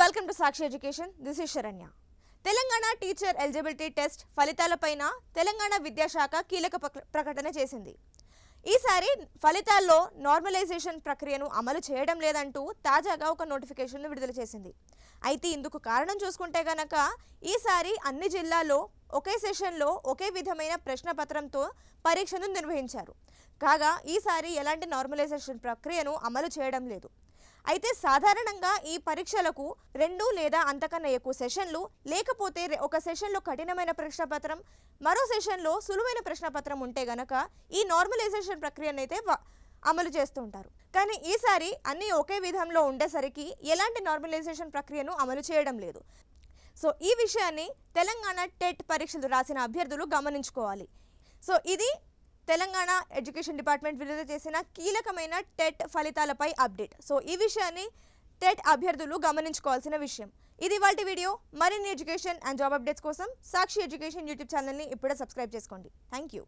Welcome to Sakshi education. This is Saranya. Telangana teacher eligibility test ఫలితాలపైన తెలంగాణ విద్యాశాఖ కీలక ప్రకటన చేసింది. ఈసారి ఫలితాల్లో నార్మలైజేషన్ ప్రక్రియను అమలు చేయడం లేదంటూ తాజాగా ఒక నోటిఫికేషన్ను విడుదల చేసింది. అయితే ఇందుకు కారణం చూసుకుంటే గనక ఈసారి అన్ని జిల్లాల్లో ఒకే సెషన్లో ఒకే విధమైన ప్రశ్నపత్రంతో పరీక్షను నిర్వహించారు. కాగా ఈసారి ఎలాంటి నార్మలైజేషన్ ప్రక్రియను అమలు చేయడం లేదు. అయితే సాధారణంగా ఈ పరీక్షలకు 2 లేదా అంతకన్నా ఎక్కువ సెషన్లు, లేకపోతే ఒక సెషన్లో కఠినమైన ప్రశ్నపత్రం, మరో సెషన్లో సులువైన ప్రశ్నపత్రం ఉంటే గనక ఈ నార్మలైజేషన్ ప్రక్రియనైతే అమలు చేస్తూ ఉంటారు. కానీ ఈసారి అన్నీ ఒకే విధంలో ఉండేసరికి ఎలాంటి నార్మలైజేషన్ ప్రక్రియను అమలు చేయడం లేదు. సో ఈ విషయాన్ని తెలంగాణ టెట్ పరీక్షలు రాసిన అభ్యర్థులు గమనించుకోవాలి. సో ఇది తెలంగాణ ఎడ్యుకేషన్ డిపార్ట్మెంట్ విడుదల చేసిన కీలకమైన టెట్ ఫలితాలపై అప్డేట్. సో ఈ విషయాన్ని టెట్ అభ్యర్థులు గమనించుకోవాల్సిన విషయం. ఇది ఇవాల్టి వీడియో. మరిన్ని ఎడ్యుకేషన్ అండ్ జాబ్ అప్డేట్స్ కోసం సాక్షి ఎడ్యుకేషన్ యూట్యూబ్ ఛానల్ని ఇప్పుడే సబ్స్క్రైబ్ చేసుకోండి. Thank you.